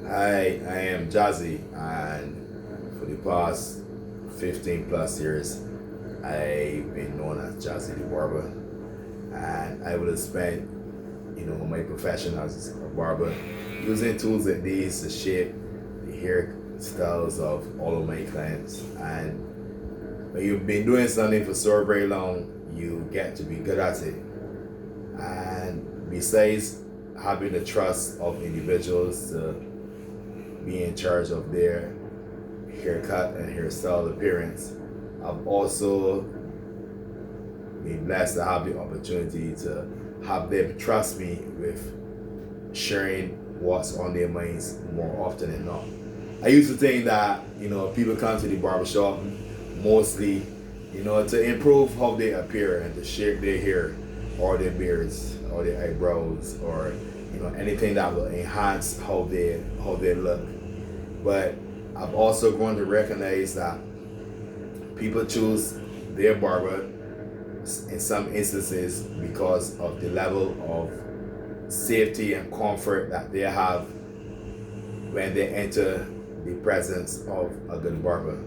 I am Jazzy, and for the past 15 plus years, I've been known as Jazzy the Barber, and I would have spent, my profession as a barber using tools like these to shape the hairstyles of all of my clients. And when you've been doing something for so very long, you get to be good at it. And besides having the trust of individuals to be in charge of their haircut and hairstyle appearance, I've also been blessed to have the opportunity to have them trust me with sharing what's on their minds more often than not. I used to think that, people come to the barbershop mostly, to improve how they appear and to shape their hair or their beards or their eyebrows or anything that will enhance how they look. But I've also grown to recognize that people choose their barber in some instances because of the level of safety and comfort that they have when they enter the presence of a good barber.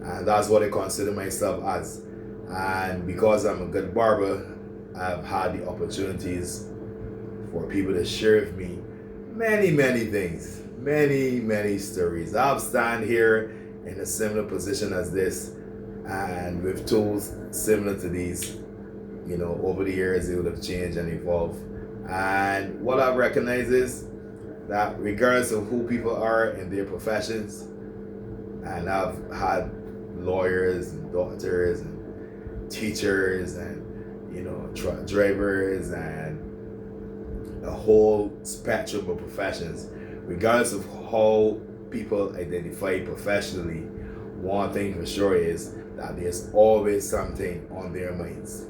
And that's what I consider myself as. And because I'm a good barber, I've had the opportunities for people to share with me many, many things, many, many stories. I've stand here in a similar position as this and with tools similar to these. Over the years it would have changed and evolved. And what I've recognized is that regardless of who people are in their professions, and I've had lawyers and doctors and teachers and truck drivers and a whole spectrum of professions. Regardless of how people identify professionally, one thing for sure is that there's always something on their minds.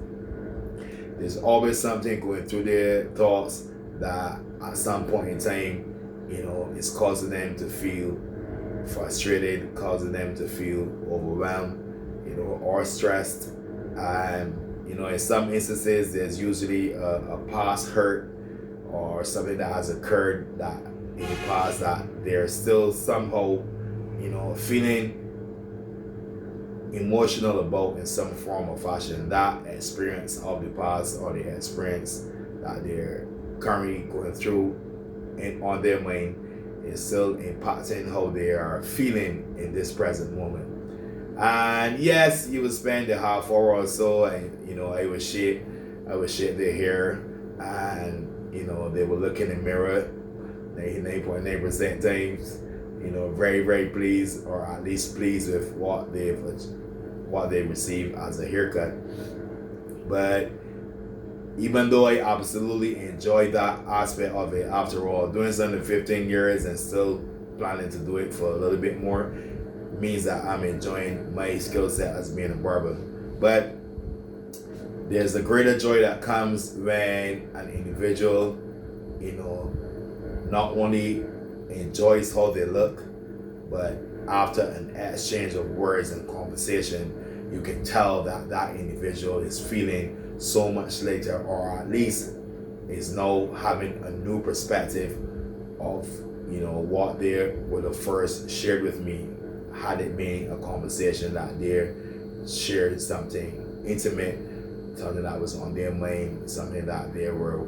There's always something going through their thoughts that at some point in time, is causing them to feel frustrated, causing them to feel overwhelmed, or stressed. And in some instances, there's usually a past hurt or something that has occurred that in the past that they're still somehow, feeling emotional about in some form or fashion. That experience of the past or the experience that they're currently going through and on their mind is still impacting how they are feeling in this present moment. And yes, you would spend a half hour or so, and I would shape their hair, and they would look in the mirror, 99.9% times, very very pleased, or at least pleased with what they receive as a haircut. But even though I absolutely enjoyed that aspect of it, after all, doing something 15 years and still planning to do it for a little bit more means that I'm enjoying my skill set as being a barber. But there's a greater joy that comes when an individual, not only enjoys how they look, but after an exchange of words and conversation, you can tell that that individual is feeling so much later, or at least is now having a new perspective of what they would have first shared with me had it been a conversation that they shared something intimate, something that was on their mind, something that they were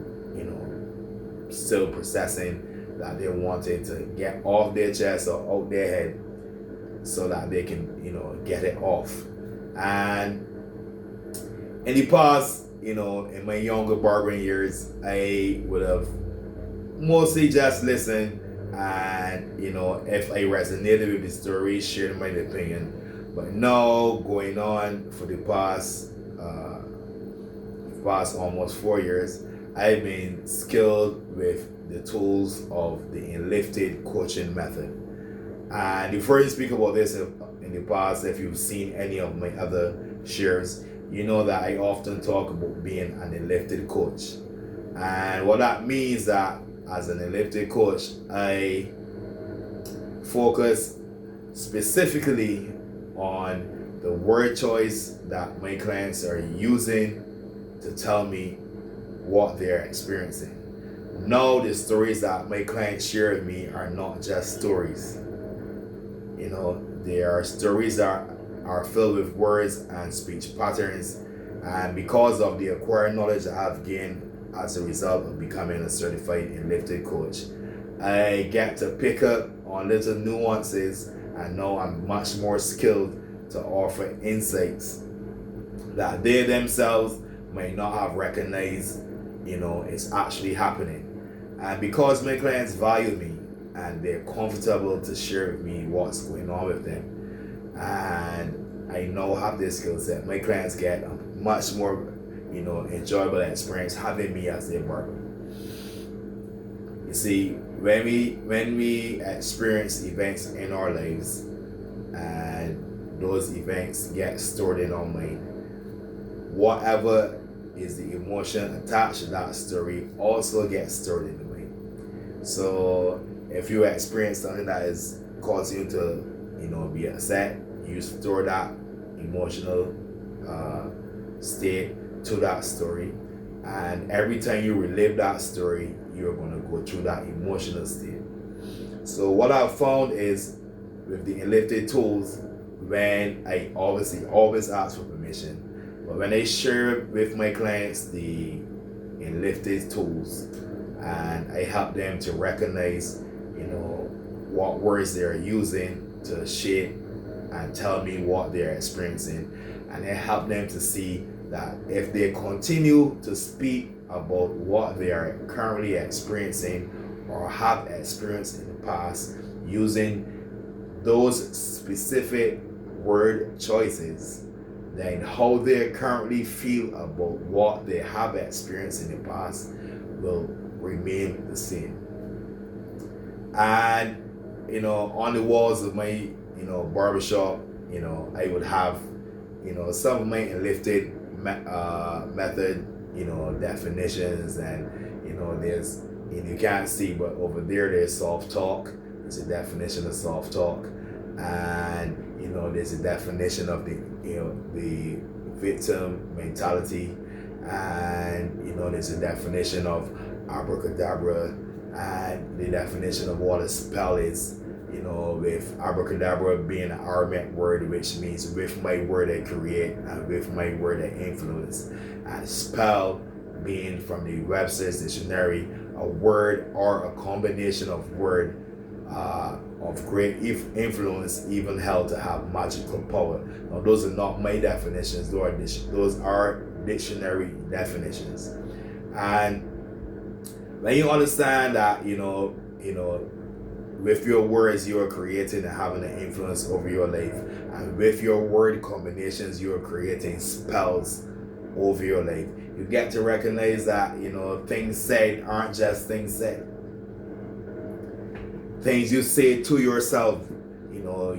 still processing, that they wanted to get off their chest or out their head so that they can get it off. And in the past, in my younger barbering years, I would have mostly just listened, and if I resonated with the story, shared my opinion. But now, going on for the past almost 4 years, I've been skilled with the tools of the enlifted coaching method. And you've heard me speak about this in the past. If you've seen any of my other shares, you know that I often talk about being an enlifted coach. And what that means that as an enlifted coach, I focus specifically on the word choice that my clients are using to tell me what they're experiencing. Now the stories that my clients share with me are not just stories. They are stories that are filled with words and speech patterns. And because of the acquired knowledge that I've gained as a result of becoming a certified and lifted coach, I get to pick up on little nuances, and now I'm much more skilled to offer insights that they themselves may not have recognized, it's actually happening. And because my clients value me and they're comfortable to share with me what's going on with them, and I now have this skill set, my clients get a much more, enjoyable experience having me as their barber. You see, when we experience events in our lives, and those events get stored in our mind, whatever is the emotion attached to that story also gets stored in the mind. So if you experience something that is causing you to, be upset, you store that emotional state to that story, and every time you relive that story, you're going to go through that emotional state. So what I've found is, with the enlifted tools, when I obviously always ask for permission, but when I share with my clients the enlifted tools, and I help them to recognize, what words they're using to shape and tell me what they're experiencing, and I help them to see that if they continue to speak about what they are currently experiencing or have experienced in the past using those specific word choices, then how they currently feel about what they have experienced in the past will remain the same. And on the walls of my barbershop, I would have some of my enlifted method definitions, and there's, you can't see, but over there's soft talk. There's a definition of soft talk, and there's a definition of the victim mentality, and there's a definition of abracadabra, and the definition of what a spell is. With abracadabra being an Aramaic word, which means with my word I create and with my word I influence, and spell being from the Webster's dictionary, a word or a combination of word of great influence, even held to have magical power. Now those are not my definitions; those are dictionary definitions. And when you understand that, with your words you are creating and having an influence over your life, and with your word combinations you are creating spells over your life, you get to recognize that things said aren't just things said. Things you say to yourself,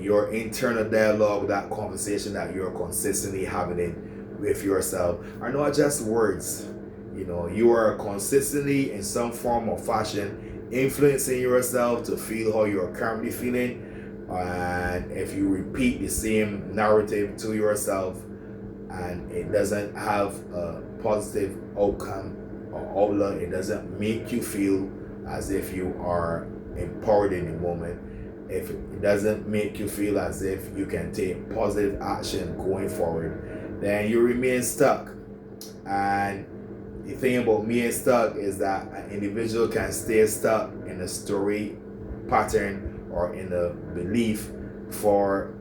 your internal dialogue, that conversation that you're consistently having with yourself, are not just words. You are consistently, in some form or fashion, influencing yourself to feel how you're currently feeling. And if you repeat the same narrative to yourself and it doesn't have a positive outcome or outlook, it doesn't make you feel as if you are empowered in the moment, if it doesn't make you feel as if you can take positive action going forward, then you remain stuck. And the thing about being stuck is that an individual can stay stuck in a story pattern or in a belief for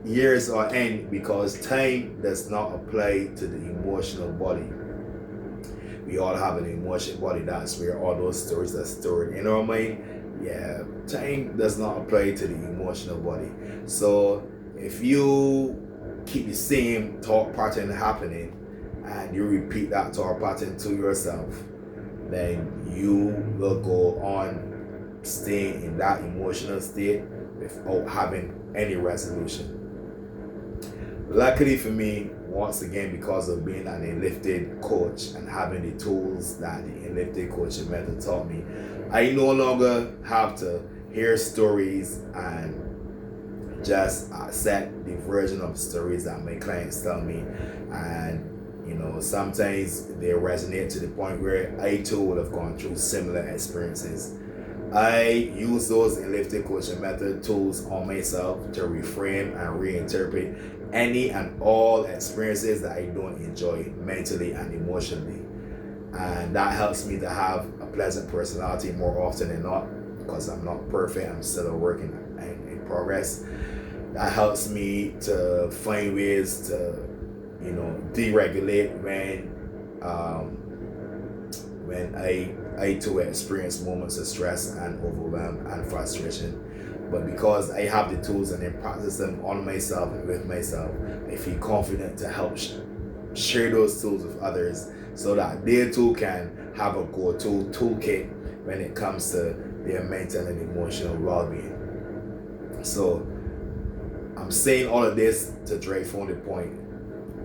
years on end, because time does not apply to the emotional body. We all have an emotional body. That's where all those stories are stored in our mind. Yeah, time does not apply to the emotional body. So if you keep the same thought pattern happening, and you repeat that thought pattern to yourself, then you will go on staying in that emotional state without having any resolution. Luckily for me, once again, because of being an enlifted coach and having the tools that the enlifted coaching method taught me, I no longer have to hear stories and just accept the version of stories that my clients tell me, and sometimes they resonate to the point where I too would have gone through similar experiences. I use those elliptic coaching method tools on myself to reframe and reinterpret any and all experiences that I don't enjoy mentally and emotionally. And that helps me to have a pleasant personality more often than not, because I'm not perfect, I'm still a work in progress. That helps me to find ways to, deregulate when I too experience moments of stress and overwhelm and frustration. But because I have the tools and then practice them on myself and with myself, I feel confident to help share those tools with others so that they too can have a go-to toolkit when it comes to their mental and emotional well-being. So I'm saying all of this to drive home the point.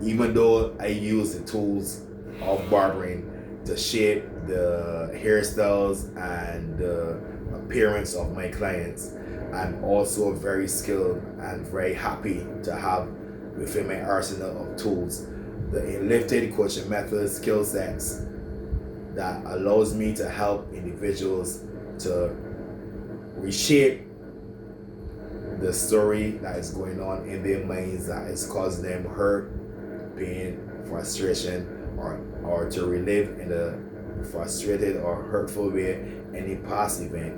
Even though I use the tools of barbering to shape the hairstyles and the appearance of my clients, I'm also very skilled and very happy to have within my arsenal of tools the lifted coaching method skill sets that allows me to help individuals to reshape the story that is going on in their minds that is causing them hurt, pain, frustration, or to relive in a frustrated or hurtful way any past event.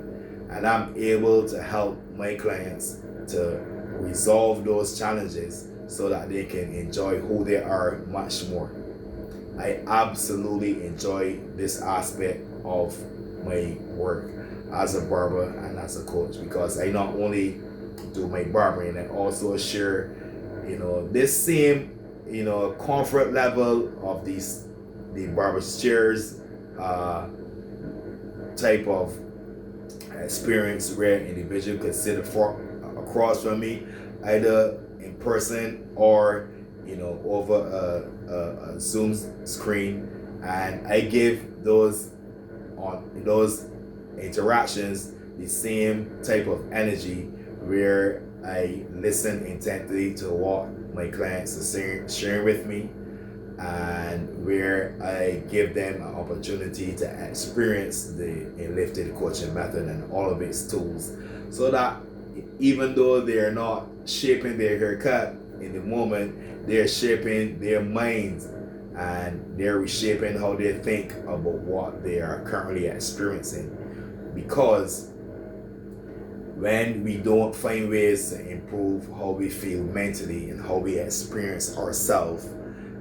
And I'm able to help my clients to resolve those challenges so that they can enjoy who they are much more. I absolutely enjoy this aspect of my work as a barber and as a coach, because I not only do my barbering, I also share, this same, comfort level of the barber's chairs type of experience where an individual could sit across from me, either in person or over a Zoom screen, and I give those interactions the same type of energy where I listen intently to what my clients are sharing with me, and where I give them an opportunity to experience the lifted coaching method and all of its tools, so that even though they're not shaping their haircut in the moment, they're shaping their minds and they're reshaping how they think about what they are currently experiencing. Because when we don't find ways to improve how we feel mentally and how we experience ourselves,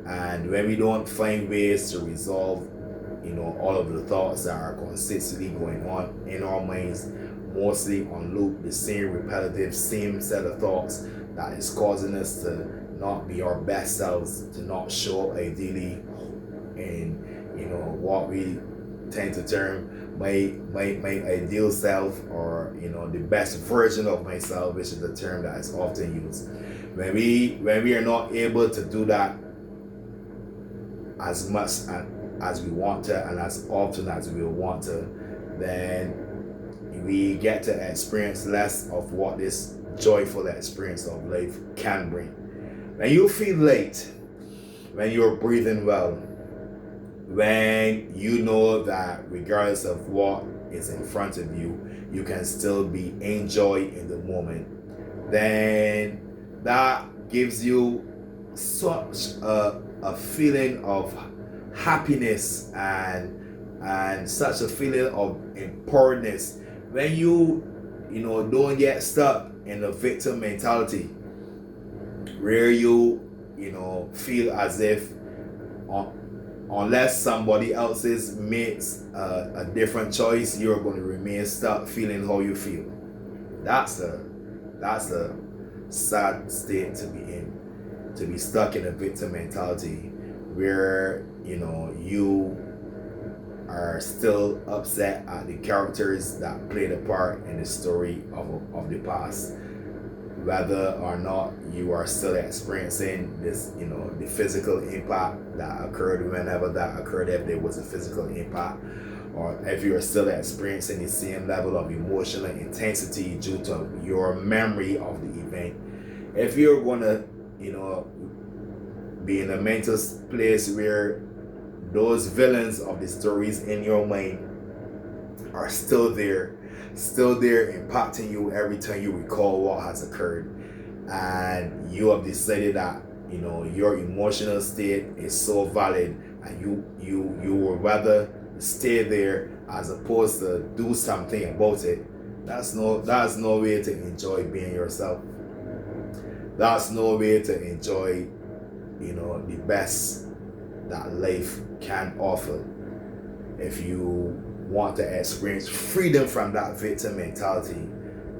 and when we don't find ways to resolve all of the thoughts that are consistently going on in our minds, mostly on loop, the same repetitive, same set of thoughts that is causing us to not be our best selves, to not show up ideally in what we tend to term my ideal self, or the best version of myself, which is the term that is often used. When we are not able to do that as much as we want to and as often as we want to, then we get to experience less of what this joyful experience of life can bring. When you feel light, when you're breathing well, when you know that regardless of what is in front of you, you can still be enjoy in the moment, then that gives you such a feeling of happiness and such a feeling of empoweredness. When you don't get stuck in the victim mentality, where you feel as if unless somebody else's makes a different choice, you're going to remain stuck feeling how you feel. That's a sad state to be in, to be stuck in a victim mentality where you are still upset at the characters that played a part in the story of the past, whether or not you are still experiencing this, the physical impact that occurred whenever that occurred, if there was a physical impact, or if you are still experiencing the same level of emotional intensity due to your memory of the event. If you're going to, be in a mental place where those villains of the stories in your mind are still there impacting you every time you recall what has occurred, and you have decided that your emotional state is so valid, and you would rather stay there as opposed to do something about it. That's no way to enjoy being yourself. That's no way to enjoy the best that life can offer. If you want to experience freedom from that victim mentality,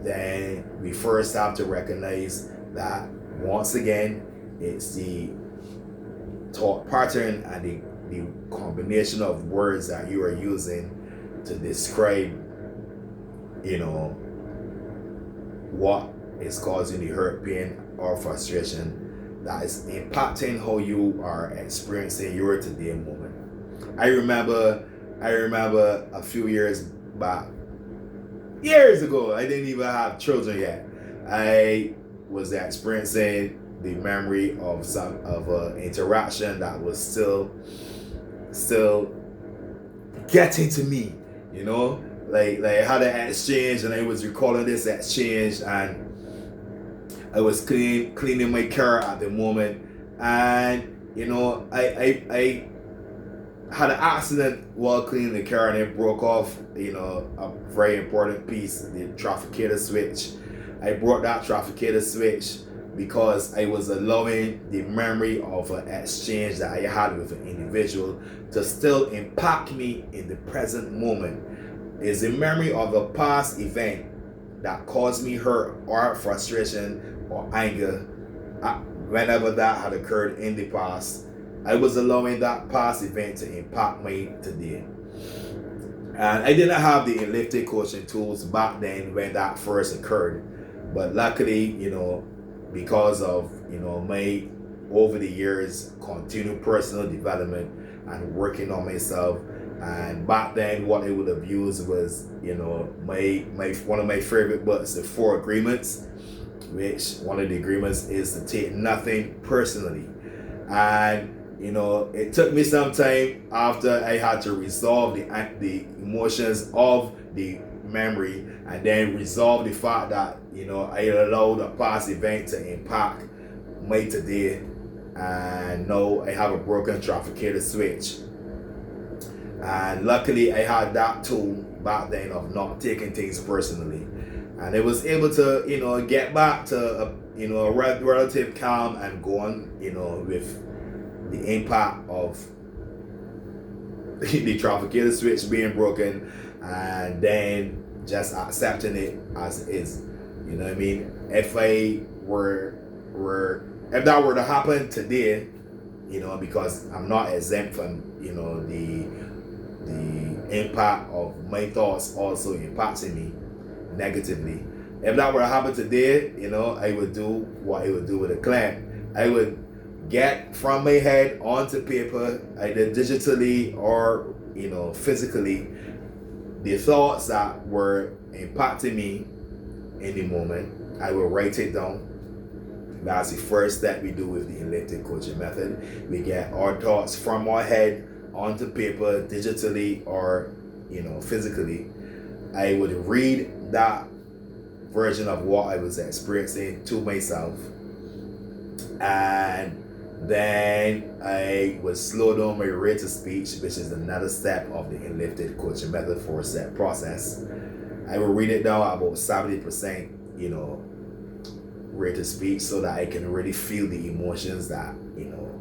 then we first have to recognize that once again it's the thought pattern and the combination of words that you are using to describe what is causing the hurt, pain, or frustration that is impacting how you are experiencing your today moment. I remember a few years back, years ago, I didn't even have children yet. I was experiencing the memory of an interaction that was still getting to me, like I had an exchange, and I was recalling this exchange, and I was cleaning my car at the moment, and I had an accident while cleaning the car, and it broke off a very important piece, the trafficator switch. I broke that trafficator switch because I was allowing the memory of an exchange that I had with an individual to still impact me in the present moment. It's a memory of a past event that caused me hurt or frustration or anger. Whenever that had occurred in the past, I was allowing that past event to impact me today. And I didn't have the elliptic coaching tools back then when that first occurred. But luckily, because of my over the years continued personal development and working on myself, and back then what I would have used was my one of my favorite books, The Four Agreements, which one of the agreements is to take nothing personally. And it took me some time after I had to resolve the emotions of the memory, and then resolve the fact that I allowed a past event to impact my today, and now I have a broken trafficator switch. And luckily I had that tool back then of not taking things personally, and I was able to get back to a relative calm and go on with the impact of the trafficator switch being broken, and then just accepting it as it is. What I mean? If that were to happen today, because I'm not exempt from the impact of my thoughts also impacting me negatively. If that were to happen today, I would do what I would do with a client. I would get from my head onto paper, either digitally or physically, the thoughts that were impacting me in the moment. I will write it down. That's the first step we do with the elliptic coaching method. We get our thoughts from our head onto paper, digitally or physically. I would read that version of what I was experiencing to myself, and then I would slow down my rate of speech, which is another step of the elliptic coaching method 4-step process. I will read it down at about 70%, rate of speech, so that I can really feel the emotions that,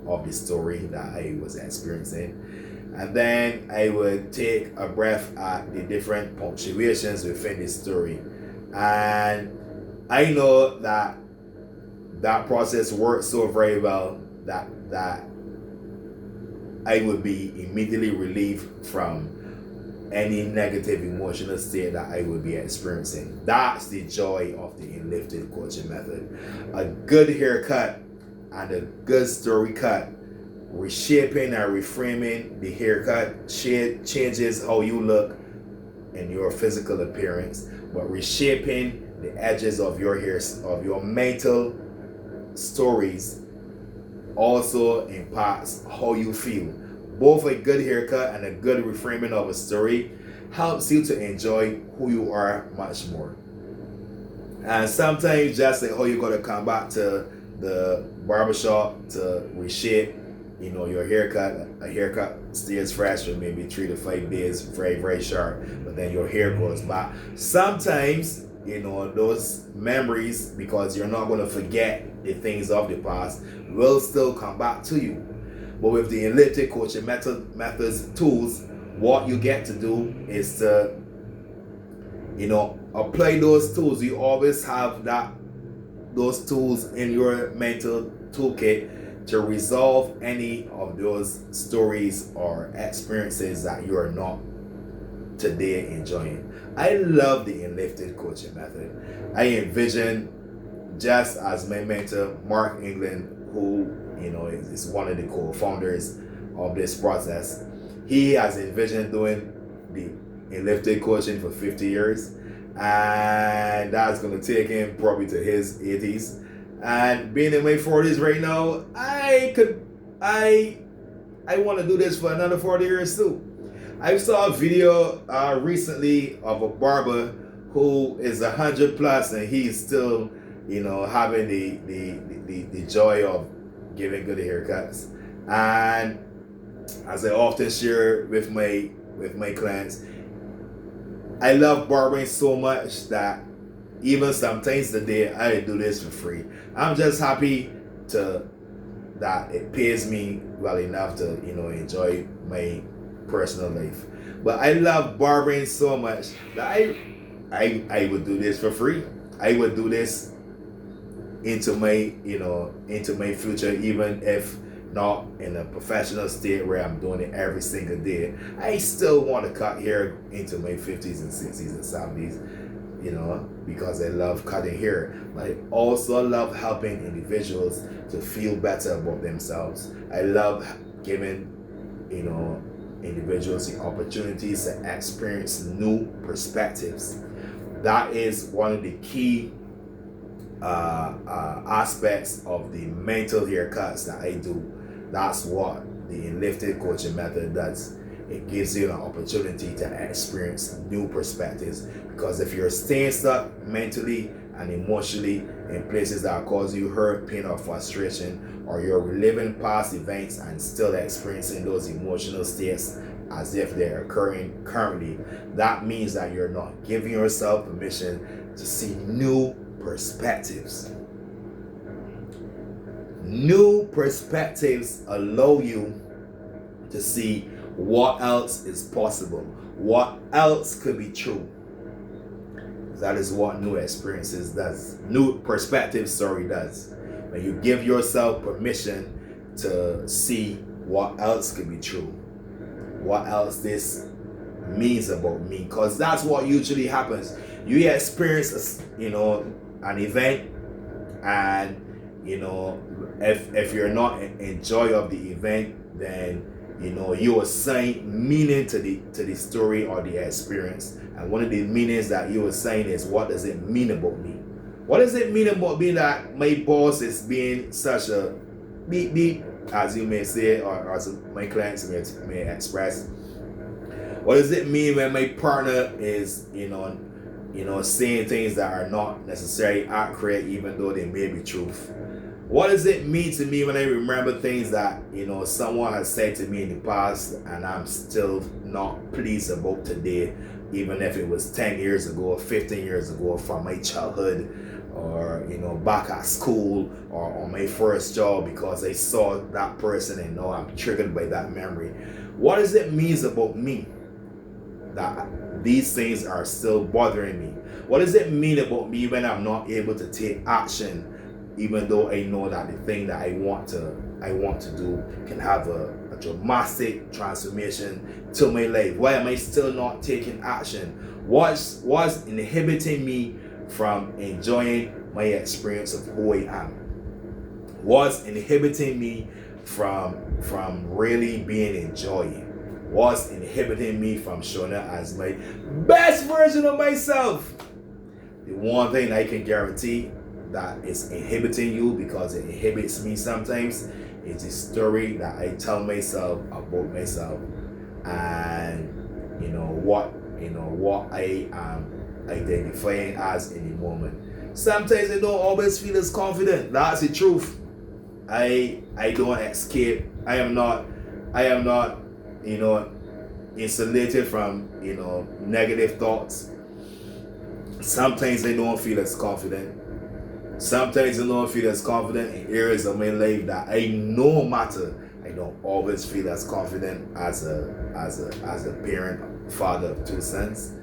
of the story that I was experiencing. And then I would take a breath at the different punctuations within the story. And I know that process works so very well that I would be immediately relieved from any negative emotional state that I would be experiencing. That's the joy of the elliptic coaching method. A good haircut and a good story cut, reshaping and reframing the haircut changes how you look in your physical appearance, but reshaping the edges of your hair, of your mental stories, also impacts how you feel. Both a good haircut and a good reframing of a story helps you to enjoy who you are much more. And sometimes just like how you gotta come back to the barbershop to reshape, your haircut. A haircut stays fresh for maybe 3 to 5 days, very, very sharp, but then your hair grows back. Sometimes, those memories, because you're not gonna forget the things of the past, will still come back to you. But with the elliptic coaching methods tools, what you get to do is to, apply those tools. You always have those tools in your mental toolkit to resolve any of those stories or experiences that you are not today enjoying. I love the elliptic coaching method. I envision, just as my mentor Mark England, who is one of the co-founders of this process, he has envisioned doing the elliptic coaching for 50 years, and that's going to take him probably to his 80s. And being in my 40s right now, I want to do this for another 40 years too. I saw a video recently of a barber who is 100 plus, and he's still having the joy of giving good haircuts. And as I often share with my clients, I love barbering so much that even sometimes today I do this for free. I'm just happy that it pays me well enough to enjoy my personal life. But I love barbering so much that I would do this for free. I would do this into my future, even if not in a professional state where I'm doing it every single day. I still want to cut hair into my 50s and 60s and 70s, because I love cutting hair. But I also love helping individuals to feel better about themselves. I love giving, individuals the opportunities to experience new perspectives. That is one of the key aspects of the mental haircuts that I do. That's what the elliptic coaching method does. It gives you an opportunity to experience new perspectives, because if you're staying stuck mentally and emotionally in places that cause you hurt, pain, or frustration, or you're reliving past events and still experiencing those emotional states as if they're occurring currently, that means that you're not giving yourself permission to see new perspectives. New perspectives allow you to see what else is possible, what else could be true. That is what new experiences does. New perspectives, does. When you give yourself permission to see what else could be true, what else this means about me, because that's what usually happens. You experience, an event, and if you're not in joy of the event, then you assign meaning to the story or the experience. And one of the meanings that you assign is, what does it mean about me? What does it mean about me that my boss is being such a beep beep, as you may say, or as my clients may express? What does it mean when my partner is saying things that are not necessarily accurate, even though they may be truth? What does it mean to me when I remember things that someone has said to me in the past and I'm still not pleased about today, even if it was 10 years ago or 15 years ago, from my childhood, or back at school, or on my first job, because I saw that person and now I'm triggered by that memory? What does it mean about me that these things are still bothering me? What does it mean about me when I'm not able to take action, even though I know that the thing that I want to do can have a dramatic transformation to my life? Why am I still not taking action? What's inhibiting me from enjoying my experience of who I am? What's inhibiting me from really being enjoying? What's inhibiting me from showing up as my best version of myself? The one thing I can guarantee that is inhibiting you, because it inhibits me sometimes, It's a story that I tell myself about myself, and what I am identifying as in the moment. Sometimes I don't always feel as confident. That's the truth. I don't escape. I am not you know insulated from negative thoughts. Sometimes I don't feel as confident. Sometimes I don't feel as confident in areas of my life that I know matter. I don't always feel as confident as a parent, father of two sons.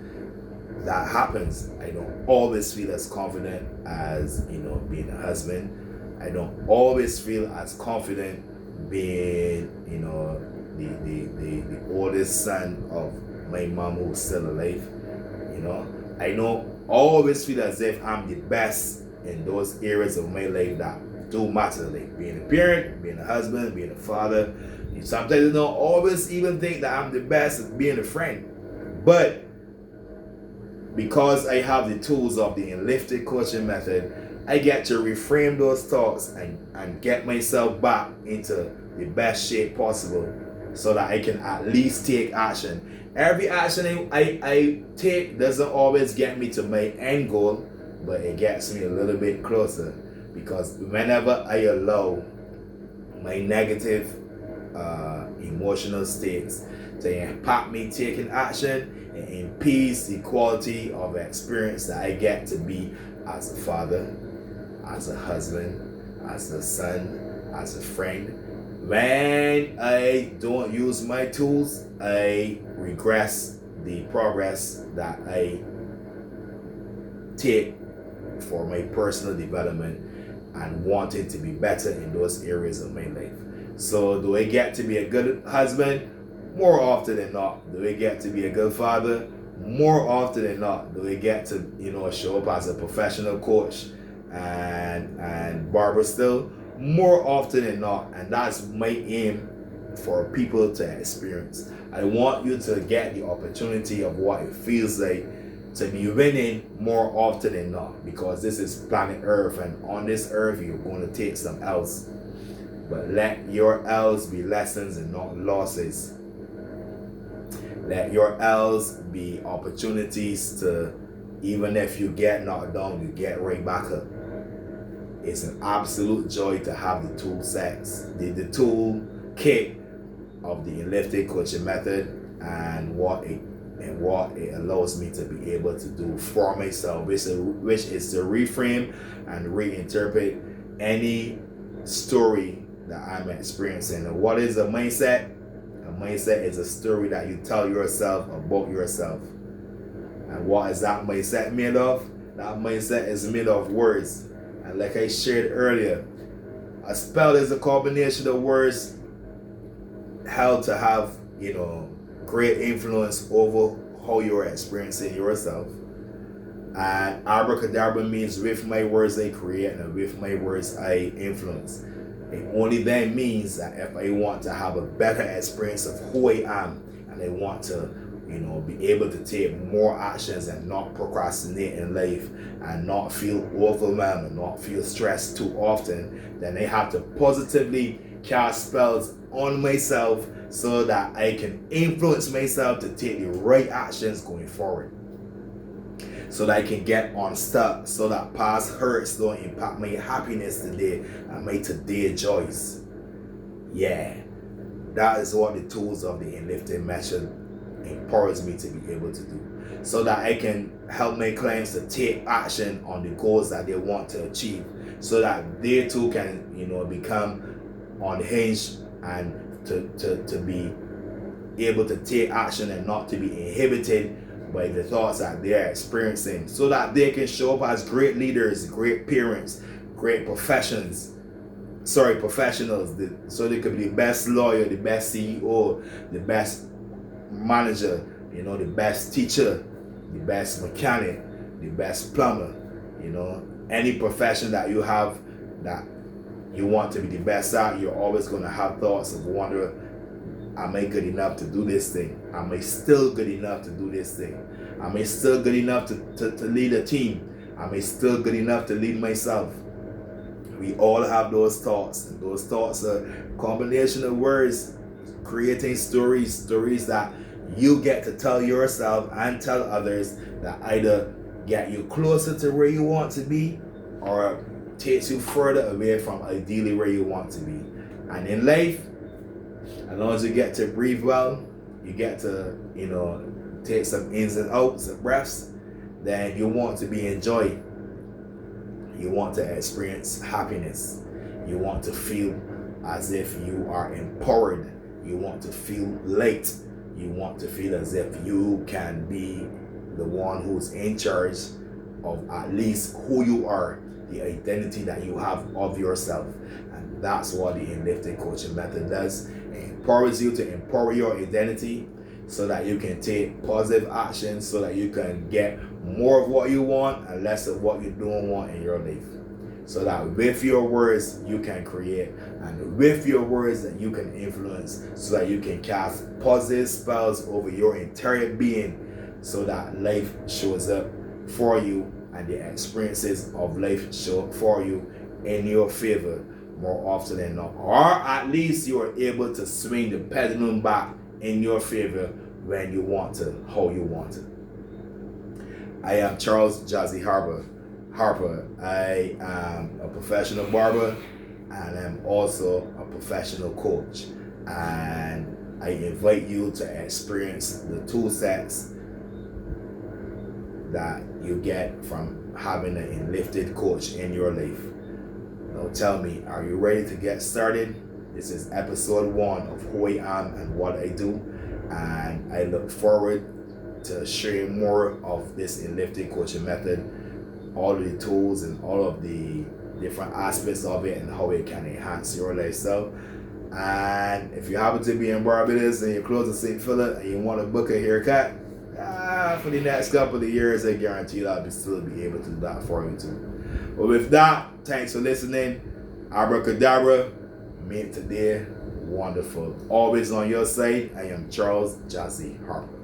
That happens. I don't always feel as confident as being a husband. I don't always feel as confident being the oldest son of my mom who's still alive. I don't always feel as if I'm the best in those areas of my life that do matter, like being a parent, being a husband, being a father. Sometimes I don't always even think that I'm the best at being a friend. But because I have the tools of the enlifted coaching method, I get to reframe those thoughts and get myself back into the best shape possible so that I can at least take action. Every action I take doesn't always get me to my end goal, but it gets me a little bit closer, because whenever I allow my negative emotional states to impact me taking action, it impedes the quality of experience that I get to be as a father, as a husband, as a son, as a friend. When I don't use my tools, I regress the progress that I take for my personal development and wanting to be better in those areas of my life. So do I get to be a good husband? More often than not. Do I get to be a good father? More often than not. Do I get to show up as a professional coach and barber still? More often than not. And that's my aim for people to experience. I want you to get the opportunity of what it feels like to be winning more often than not, because this is planet Earth, and on this earth you're going to take some L's, but let your L's be lessons and not losses. Let your L's be opportunities to, even if you get knocked down, you get right back up. It's an absolute joy to have the tool sets, the tool kit of the enlifted coaching method, and what it allows me to be able to do for myself, which is to reframe and reinterpret any story that I'm experiencing. And what is a mindset? A mindset is a story that you tell yourself about yourself. And what is that mindset made of? That mindset is made of words. And like I shared earlier, a spell is a combination of words held to have great influence over how you're experiencing yourself. And abracadabra means with my words I create, and with my words I influence. It only then means that if I want to have a better experience of who I am, and I want to be able to take more actions and not procrastinate in life, and not feel overwhelmed and not feel stressed too often, then I have to positively cast spells on myself so that I can influence myself to take the right actions going forward, so that I can get unstuck, so that past hurts don't impact my happiness today and my today joys. Yeah, that is what the tools of the enlifted method empowers me to be able to do, so that I can help my clients to take action on the goals that they want to achieve, so that they too can become unhinged and to be able to take action and not to be inhibited by the thoughts that they are experiencing, so that they can show up as great leaders, great parents, great professionals, so they could be the best lawyer, the best CEO, the best manager, the best teacher, the best mechanic, the best plumber, any profession that you have that you want to be the best at. You're always going to have thoughts of wonder, am I good enough to do this thing? Am I still good enough to do this thing? Am I still good enough to lead a team? Am I still good enough to lead myself? We all have those thoughts, and those thoughts are a combination of words, creating stories that you get to tell yourself and tell others, that either get you closer to where you want to be or takes you further away from ideally where you want to be. And in life, as long as you get to breathe well, you get to, take some ins and outs and breaths, then you want to be enjoyed. You want to experience happiness. You want to feel as if you are empowered. You want to feel light. You want to feel as if you can be the one who's in charge of at least who you are, the identity that you have of yourself. And that's what the Lifted Coaching Method does. It empowers you to empower your identity so that you can take positive action, so that you can get more of what you want and less of what you don't want in your life. So that with your words you can create, and with your words that you can influence, so that you can cast positive spells over your entire being, so that life shows up for you and the experiences of life show up for you in your favor more often than not. Or at least you are able to swing the pendulum back in your favor when you want to, how you want to. I am Charles Jazzy Harper. I am a professional barber, and I'm also a professional coach. And I invite you to experience the tool sets that you get from having an Lifted coach in your life. Now tell me, are you ready to get started? This is episode 1 of who I am and what I do, and I look forward to sharing more of this Lifted Coaching Method, all of the tools and all of the different aspects of it and how it can enhance your lifestyle. And if you happen to be in Barbados and you're close to St. Philip and you want to book a haircut, for the next couple of years, I guarantee you I'll still be able to do that for you too. But with that, thanks for listening. Abracadabra, make today wonderful. Always on your side, I am Charles Jazzy Harper.